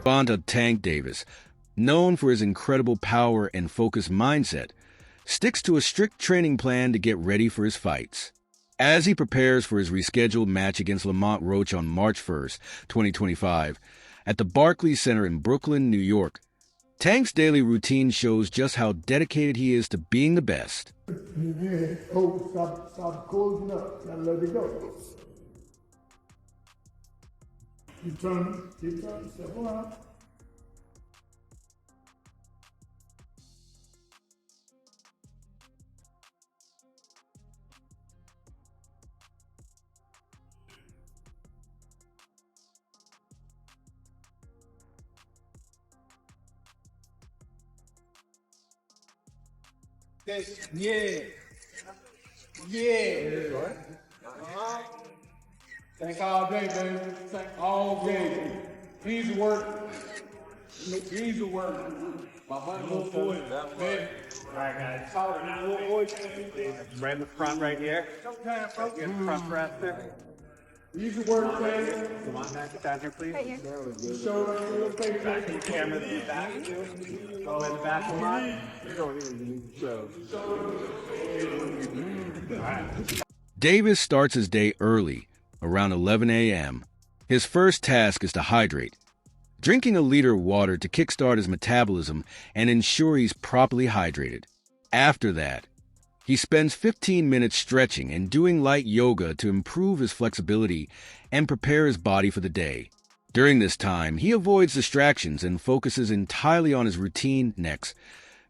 Gervonta Tank Davis, known for his incredible power and focused mindset, sticks to a strict training plan to get ready for his fights. As he prepares for his rescheduled match against Lamont Roach on March 1st, 2025, at the Barclays Center in Brooklyn, New York, Tank's daily routine shows just how dedicated he is to being the best. Stop closing up. Gotta let it go. Keep turning, step around. Yeah. Think all day, baby. Think all day. Easy work. Easy work. My money will do it. Man. Right in the front, right here. Sometimes, bro. Get the front rest there. Easy work, baby. Come on, back down here, please. Right here. Shoulder, little baby. Back to the camera, the back. Go in the back a lot. Davis starts his day early, around 11 a.m. His first task is to hydrate, drinking a liter of water to kickstart his metabolism and ensure he's properly hydrated. After that, he spends 15 minutes stretching and doing light yoga to improve his flexibility and prepare his body for the day. During this time, he avoids distractions and focuses entirely on his routine. Next,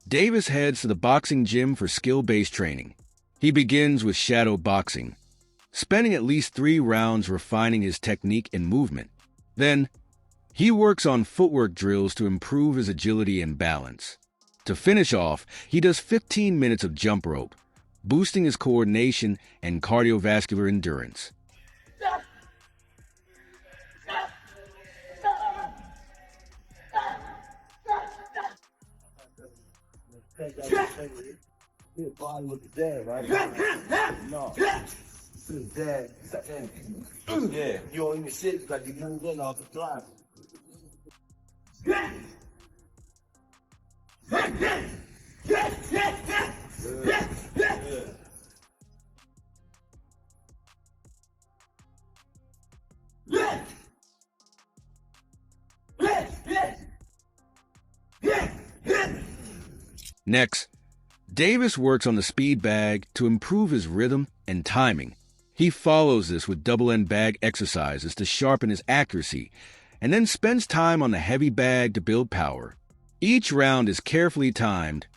Davis heads to the boxing gym for skill-based training. He begins with shadow boxing, spending at least 3 rounds refining his technique and movement. Then, he works on footwork drills to improve his agility and balance. To finish off, he does 15 minutes of jump rope, boosting his coordination and cardiovascular endurance. His body was dead, right? No. This is dead. Yeah. You don't even sit because you moved in off the drive. Next, Davis works on the speed bag to improve his rhythm and timing. He follows this with double-end bag exercises to sharpen his accuracy, and then spends time on the heavy bag to build power. Each round is carefully timed,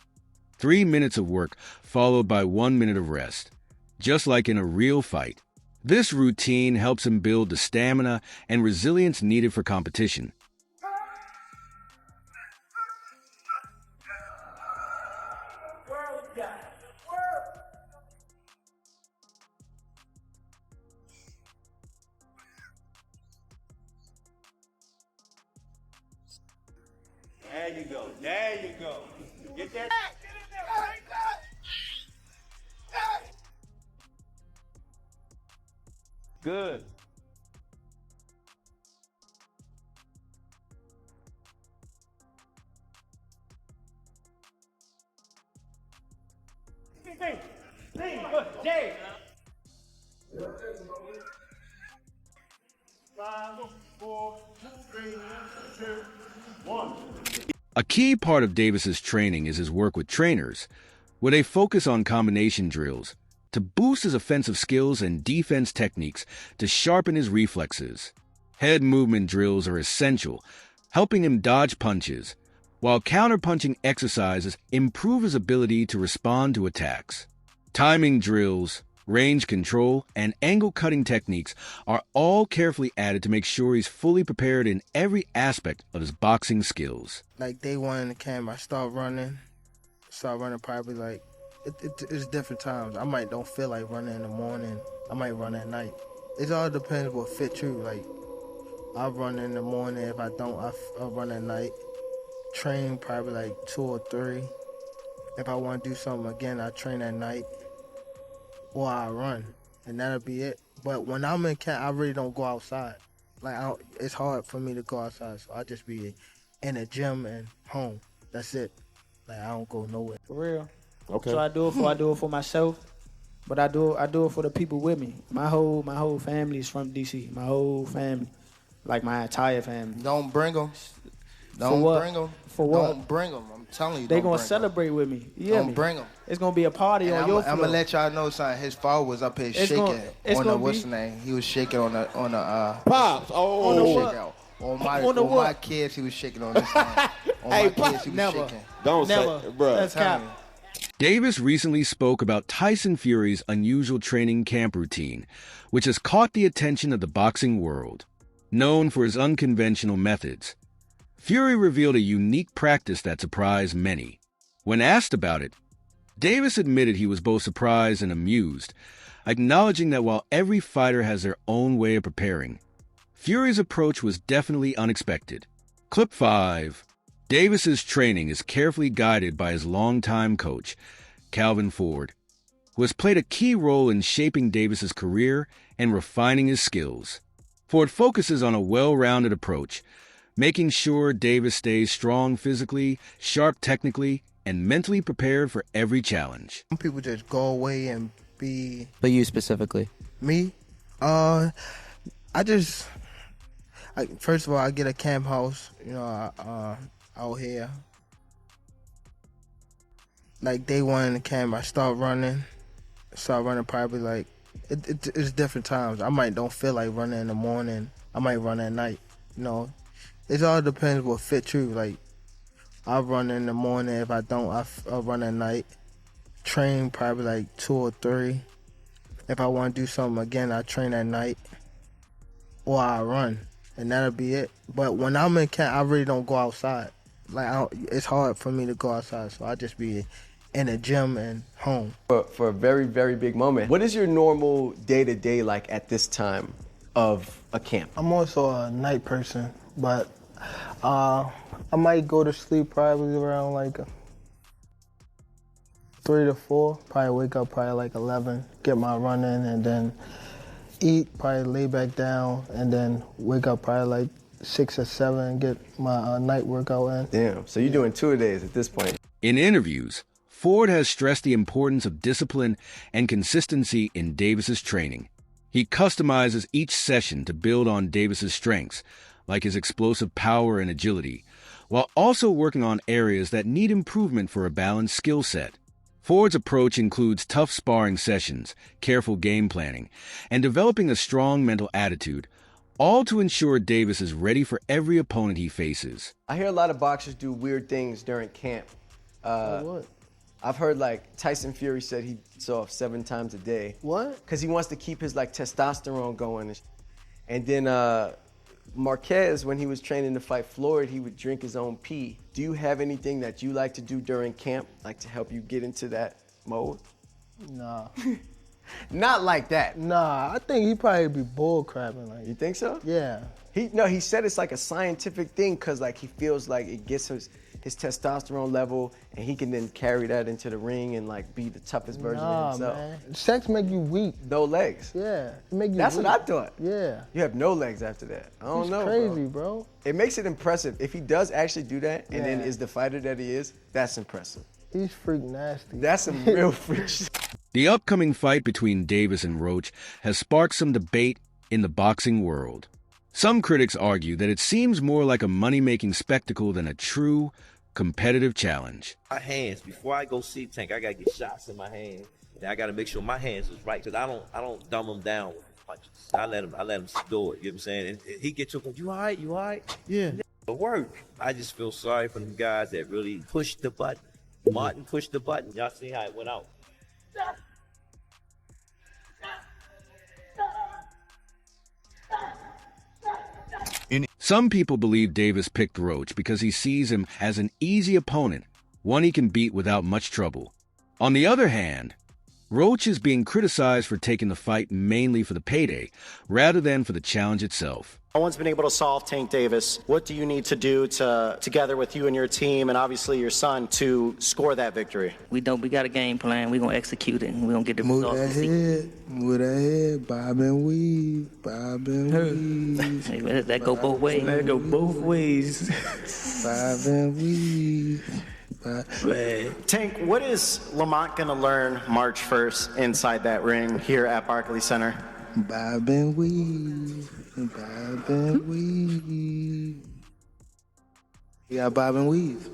3 minutes of work followed by 1 minute of rest, just like in a real fight. This routine helps him build the stamina and resilience needed for competition. There you go. There you go. Get that. Good. Jay. 5, 4, 3, 2, 1. A key part of Davis's training is his work with trainers, where they focus on combination drills to boost his offensive skills and defense techniques to sharpen his reflexes. Head movement drills are essential, helping him dodge punches, while counterpunching exercises improve his ability to respond to attacks. Timing drills, range control, and angle cutting techniques are all carefully added to make sure he's fully prepared in every aspect of his boxing skills. Like day one in the camp, I start running probably like, it's different times. I might don't feel like running in the morning. I might run at night. It all depends what fits you. Like, I run in the morning. If I don't, I'll run at night. Train probably like 2 or 3. If I want to do something again, I train at night. Or I run, and that'll be it. But when I'm in camp, I really don't go outside. Like it's hard for me to go outside, so I just be in the gym and home. That's it. Like I don't go nowhere. For real. Okay. So I do it for myself, but I do it for the people with me. My whole family is from DC. My whole family, like my entire family. Don't bring them. For what? Bring them. For what? Don't bring them. I'm telling you. They don't gonna bring 'em. celebrate with me. You hear me? Don't bring them. It's gonna be a party on your floor. I'm gonna let y'all know something. His father was up here shaking on the what's the name? He was shaking on the Pops. On the what? On my kids, he was shaking on this thing. On Hey, my Pop, kids, he was never. shaking. Don't Never. say, bro. That's cap. Davis recently spoke about Tyson Fury's unusual training camp routine, which has caught the attention of the boxing world. Known for his unconventional methods, Fury revealed a unique practice that surprised many. When asked about it, Davis admitted he was both surprised and amused, acknowledging that while every fighter has their own way of preparing, Fury's approach was definitely unexpected. Clip 5. Davis's training is carefully guided by his longtime coach, Calvin Ford, who has played a key role in shaping Davis's career and refining his skills. Ford focuses on a well-rounded approach, making sure Davis stays strong physically, sharp technically, and mentally prepared for every challenge. Some people just go away and be But you specifically? me. First of all, I get a camp house, out here. Like day one in the camp, I start running probably like, it's different times. I might don't feel like running in the morning. I might run at night, It all depends what fits you. Like, I run in the morning. If I don't, I'll run at night. Train probably like 2 or 3. If I want to do something again, I train at night. Or I run. And that'll be it. But when I'm in camp, I really don't go outside. Like, it's hard for me to go outside. So I just be in the gym and home. For a very, very big moment. What is your normal day-to-day like at this time of a camp? I'm also a night person, but I might go to sleep probably around like 3 to 4. Probably wake up probably like 11, get my run in, and then eat, probably lay back down, and then wake up probably like 6 or 7 and get my night workout in. Damn, so you're doing 2-a-days at this point. In interviews, Ford has stressed the importance of discipline and consistency in Davis's training. He customizes each session to build on Davis's strengths, like his explosive power and agility, while also working on areas that need improvement for a balanced skill set. Ford's approach includes tough sparring sessions, careful game planning, and developing a strong mental attitude, all to ensure Davis is ready for every opponent he faces. I hear a lot of boxers do weird things during camp. What? I've heard like Tyson Fury said he saw 7 times a day. What? Because he wants to keep his like testosterone going. And then Marquez, when he was training to fight Floyd, he would drink his own pee. Do you have anything that you like to do during camp, like to help you get into that mode? Nah. Not like that. Nah, I think he probably be bull crapping. Like, You think so? yeah. He said it's like a scientific thing because like he feels like it gets his testosterone level and he can then carry that into the ring and like be the toughest version of himself. Man. Sex make you weak. No legs. Yeah, it make you That's weak. what I thought. Yeah. You have no legs after that. I don't He's know, crazy, bro. It makes it impressive. If he does actually do that and then Yeah. is the fighter that he is, that's impressive. He's freak nasty. That's some real freak shit. The upcoming fight between Davis and Roach has sparked some debate in the boxing world. Some critics argue that it seems more like a money-making spectacle than a true, competitive challenge. My hands, before I go see Tank, I gotta get shots in my hands. Then I gotta make sure my hands is right, because I don't dumb them down with punches. I let him do it. You know what I'm saying? And he get to him, you all right? You all right? Yeah. It work. I just feel sorry for them guys that really pushed the button. Martin pushed the button. Y'all see how it went out. Some people believe Davis picked Roach because he sees him as an easy opponent, one he can beat without much trouble. On the other hand, Roach is being criticized for taking the fight mainly for the payday, rather than for the challenge itself. No one's been able to solve Tank Davis. What do you need to do together with you and your team and obviously your son to score that victory? We got a game plan. We're going to execute it, and we're going to get the results. Move that head, bob and weave, bob and weave. Hey, that go both ways. That go both ways. Bob and weave. Tank, what is Lamont going to learn March 1st inside that ring here at Barclays Center? Bob and weave, bob and weave. You got bob and weave.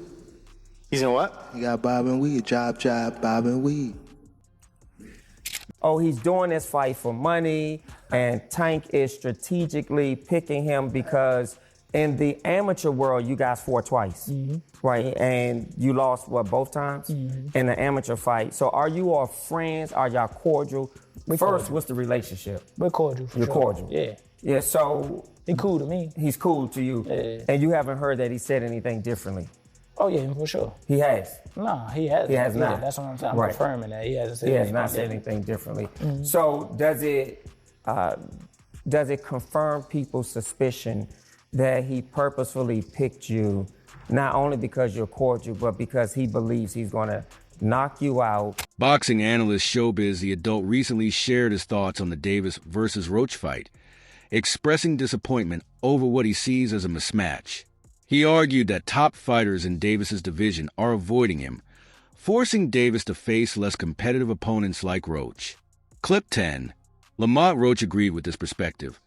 He's going to what? You got bob and weave, job, bob and weave. Oh, he's doing this fight for money, and Tank is strategically picking him because in the amateur world, you guys fought twice, right? And you lost, both times in the amateur fight. So are you all friends? Are y'all cordial? First, what's the relationship? We're cordial, for You're sure. cordial? Yeah. Yeah, so... He cool to me. He's cool to you. Yeah. And you haven't heard that he said anything differently? Oh, yeah, for sure. He has? No, he hasn't. He has not. Yeah, that's what I'm saying. I'm Right. confirming that. He hasn't said He has anything not said different. anything differently. So does it confirm people's suspicion that he purposefully picked you, not only because you're cordial, but because he believes he's going to knock you out? Boxing analyst Showbiz the Adult recently shared his thoughts on the Davis versus Roach fight, expressing disappointment over what he sees as a mismatch. He argued that top fighters in Davis's division are avoiding him, forcing Davis to face less competitive opponents like Roach. Clip 10. Lamont Roach agreed with this perspective,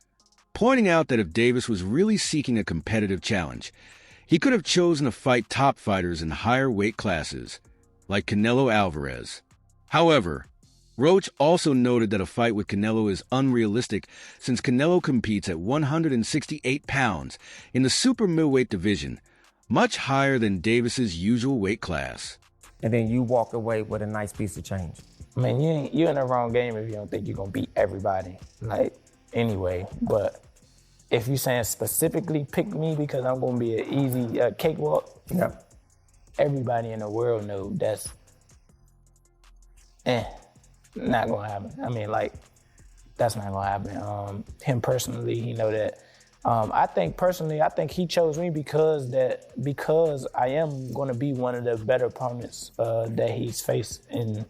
pointing out that if Davis was really seeking a competitive challenge, he could have chosen to fight top fighters in higher weight classes, like Canelo Alvarez. However, Roach also noted that a fight with Canelo is unrealistic since Canelo competes at 168 pounds in the super middleweight division, much higher than Davis's usual weight class. And then you walk away with a nice piece of change. I mean, you're in the wrong game if you don't think you're going to beat everybody. Like, anyway, but if you're saying specifically pick me because I'm going to be an easy cakewalk, everybody in the world knows that's not going to happen. I mean, like, that's not going to happen. Him personally, he know that. I think he chose me because I am going to be one of the better opponents that he's faced in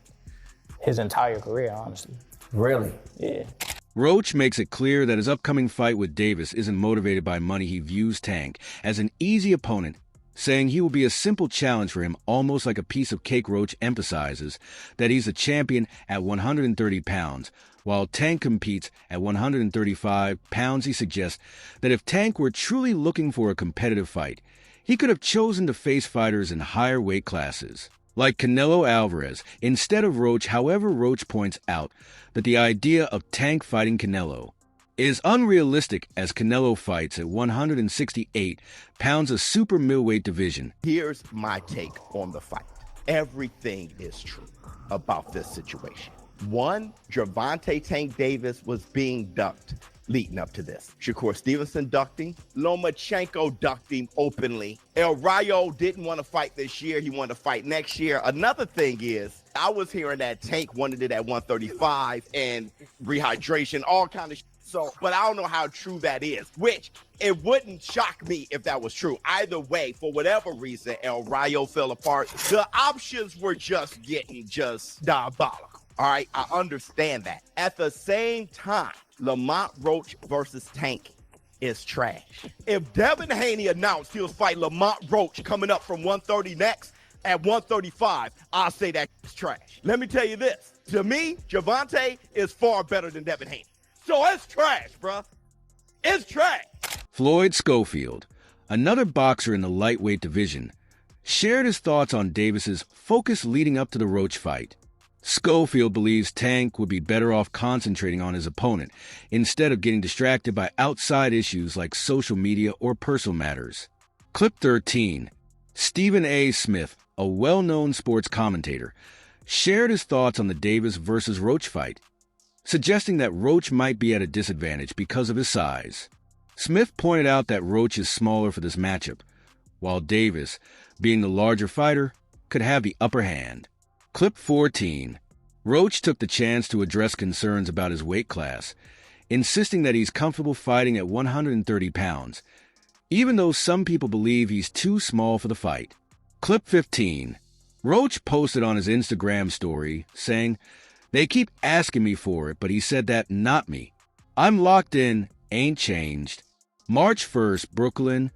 his entire career, honestly. Really? Yeah. Roach makes it clear that his upcoming fight with Davis isn't motivated by money. He views Tank as an easy opponent, saying he will be a simple challenge for him, almost like a piece of cake. Roach emphasizes that he's a champion at 130 pounds, while Tank competes at 135 pounds. He suggests that if Tank were truly looking for a competitive fight, he could have chosen to face fighters in higher weight classes, like Canelo Alvarez, instead of Roach. However, Roach points out that the idea of Tank fighting Canelo is unrealistic as Canelo fights at 168 pounds, a super middleweight division. Here's my take on the fight. Everything is true about this situation. One, Gervonta Tank Davis was being ducked leading up to this. Shakur Stevenson ducked him. Lomachenko ducked him openly. El Rayo didn't want to fight this year. He wanted to fight next year. Another thing is, I was hearing that Tank wanted it at 135 and rehydration, all kind of shit. So, but I don't know how true that is, which it wouldn't shock me if that was true. Either way, for whatever reason, El Rayo fell apart. The options were just getting diabolical. All right, I understand that. At the same time, Lamont Roach versus Tank is trash. If Devin Haney announced he was fighting Lamont Roach coming up from 130 next at 135, I'll say that's trash. Let me tell you this. To me, Gervonta is far better than Devin Haney. So it's trash, bruh. It's trash. Floyd Schofield, another boxer in the lightweight division, shared his thoughts on Davis's focus leading up to the Roach fight. Schofield believes Tank would be better off concentrating on his opponent instead of getting distracted by outside issues like social media or personal matters. Clip 13. Stephen A. Smith, a well-known sports commentator, shared his thoughts on the Davis versus Roach fight, suggesting that Roach might be at a disadvantage because of his size. Smith pointed out that Roach is smaller for this matchup, while Davis, being the larger fighter, could have the upper hand. Clip 14. Roach took the chance to address concerns about his weight class, insisting that he's comfortable fighting at 130 pounds, even though some people believe he's too small for the fight. Clip 15. Roach posted on his Instagram story, saying, "They keep asking me for it, but he said that, not me. I'm locked in, ain't changed. March 1st, Brooklyn,